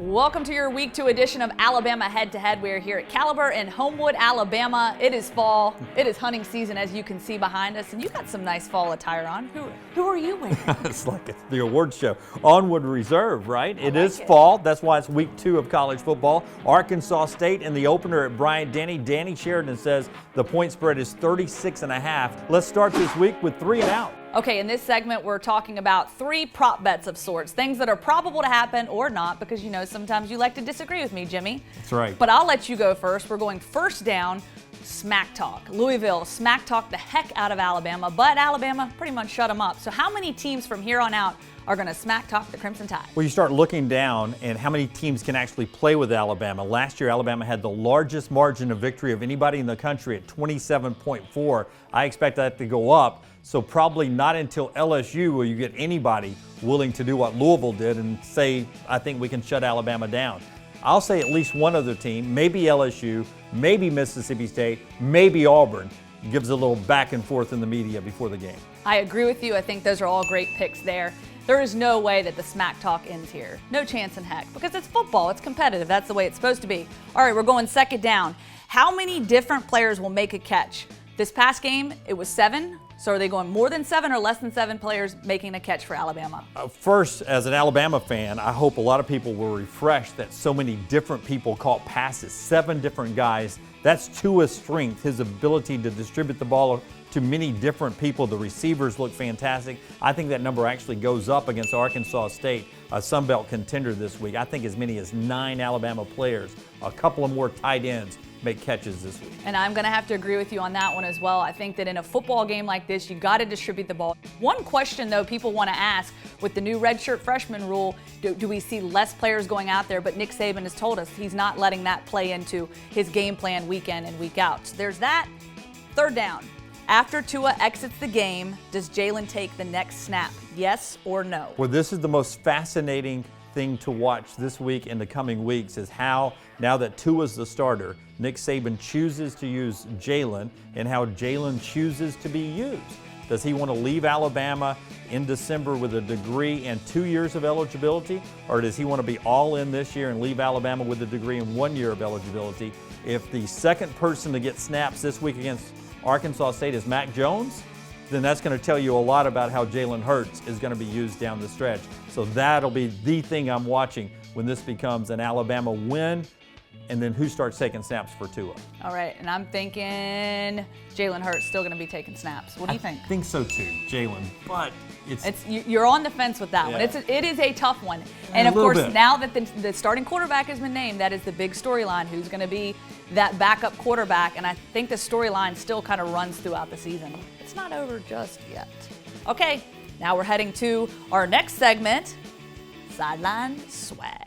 Welcome to your Week 2 edition of Alabama Head to Head. We are here at Caliber in Homewood, Alabama. It is fall. It is hunting season, as you can see behind us, and you got some nice fall attire on. Who are you wearing? It's like the award show. Onward Reserve, right? It is fall. That's why it's Week 2 of college football. Arkansas State in the opener at Bryant-Denny. Danny Sheridan says the point spread is 36.5. Let's start this week with 3 and out. Okay, in this segment, we're talking about 3 prop bets of sorts, things that are probable to happen or not, because you know sometimes you like to disagree with me, Jimmy. That's right. But I'll let you go first. We're going first down, smack talk. Louisville smack talk the heck out of Alabama, but Alabama pretty much shut them up. So how many teams from here on out are going to smack talk the Crimson Tide? Well, you start looking down and how many teams can actually play with Alabama. Last year, Alabama had the largest margin of victory of anybody in the country at 27.4. I expect that to go up. So probably not until LSU will you get anybody willing to do what Louisville did and say, I think we can shut Alabama down. I'll say at least one other team, maybe LSU, maybe Mississippi State, maybe Auburn. Gives a little back and forth in the media before the game. I agree with you. I think those are all great picks there. There is no way that the smack talk ends here. No chance in heck, because it's football. It's competitive. That's the way it's supposed to be. All right, we're going second down. How many different players will make a catch? This past game, it was 7. So are they going more than 7 or less than 7 players making a catch for Alabama? First, as an Alabama fan, I hope a lot of people were refreshed that so many different people caught passes, 7 different guys. That's Tua's strength, his ability to distribute the ball to many different people. The receivers look fantastic. I think that number actually goes up against Arkansas State, a Sun Belt contender this week. I think as many as 9 Alabama players, a couple of more tight ends, make catches this week. And I'm going to have to agree with you on that one as well. I think that in a football game like this, you got to distribute the ball. One question, though, people want to ask with the new redshirt freshman rule, do we see less players going out there? But Nick Saban has told us he's not letting that play into his game plan week in and week out. So there's that. Third down. After Tua exits the game, does Jalen take the next snap? Yes or no? Well, this is the most fascinating thing to watch this week and the coming weeks is how, now that Tua's the starter, Nick Saban chooses to use Jalen and how Jalen chooses to be used. Does he want to leave Alabama in December with a degree and 2 years of eligibility? Or does he want to be all in this year and leave Alabama with a degree and 1 year of eligibility? If the second person to get snaps this week against Arkansas State is Mac Jones, then that's going to tell you a lot about how Jalen Hurts is going to be used down the stretch. So that'll be the thing I'm watching when this becomes an Alabama win, and then who starts taking snaps for Tua. All right, and I'm thinking Jalen Hurts still going to be taking snaps. What do you think? I think so too, Jalen, but you're on the fence with that one. It is a tough one. And of course, now that the starting quarterback has been named, that is the big storyline. Who's going to be that backup quarterback? And I think the storyline still kind of runs throughout the season. It's not over just yet. Okay, now we're heading to our next segment, Sideline Swag.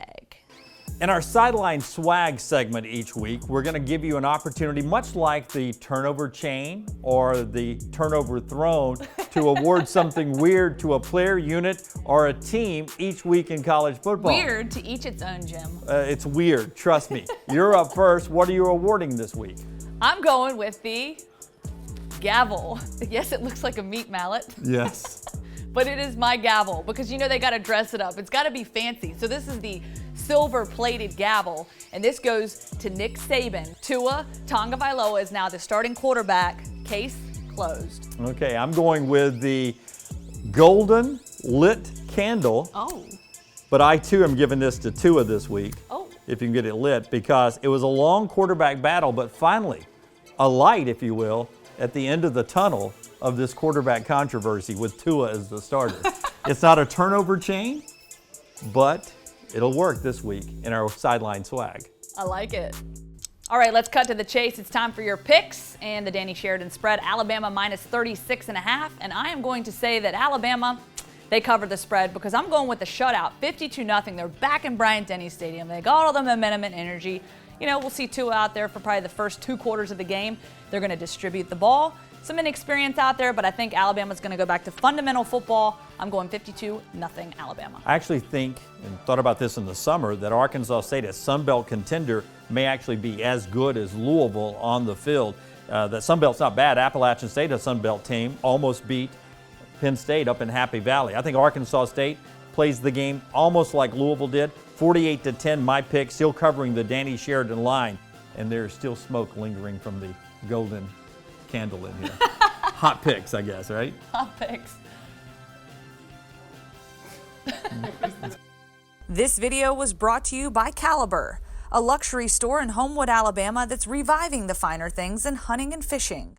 In our Sideline Swag segment each week, we're going to give you an opportunity, much like the turnover chain or the turnover throne, to award something weird to a player, unit, or a team each week in college football. Weird to each its own, Jim. It's weird, trust me. You're up first. What are you awarding this week? I'm going with the gavel. Yes, it looks like a meat mallet. Yes. But it is my gavel because, you know, they got to dress it up. It's got to be fancy. So this is the silver-plated gavel, and this goes to Nick Saban. Tua Tagovailoa is now the starting quarterback. Case closed. Okay, I'm going with the golden lit candle. Oh. But I, too, am giving this to Tua this week. Oh. If you can get it lit, because it was a long quarterback battle, but finally, a light, if you will, at the end of the tunnel of this quarterback controversy with Tua as the starter. It's not a turnover chain, but it'll work this week in our Sideline Swag. I like it. All right, let's cut to the chase. It's time for your picks and the Danny Sheridan spread. Alabama minus 36.5, and I am going to say that Alabama, they covered the spread because I'm going with the shutout, 52-0. They're back in Bryant-Denny Stadium. They got all the momentum and energy. You know, we'll see Tua out there for probably the first 2 quarters of the game. They're going to distribute the ball. Some inexperience out there, but I think Alabama's going to go back to fundamental football. I'm going 52-0 Alabama. I actually think, and thought about this in the summer, that Arkansas State, as Sun Belt contender, may actually be as good as Louisville on the field. That Sun Belt's not bad. Appalachian State, a Sun Belt team, almost beat Penn State up in Happy Valley. I think Arkansas State plays the game almost like Louisville did. 48-10, my pick, still covering the Danny Sheridan line. And there's still smoke lingering from the golden candle in here. Hot picks, I guess, right? Hot picks. This video was brought to you by Caliber, a luxury store in Homewood, Alabama that's reviving the finer things in hunting and fishing.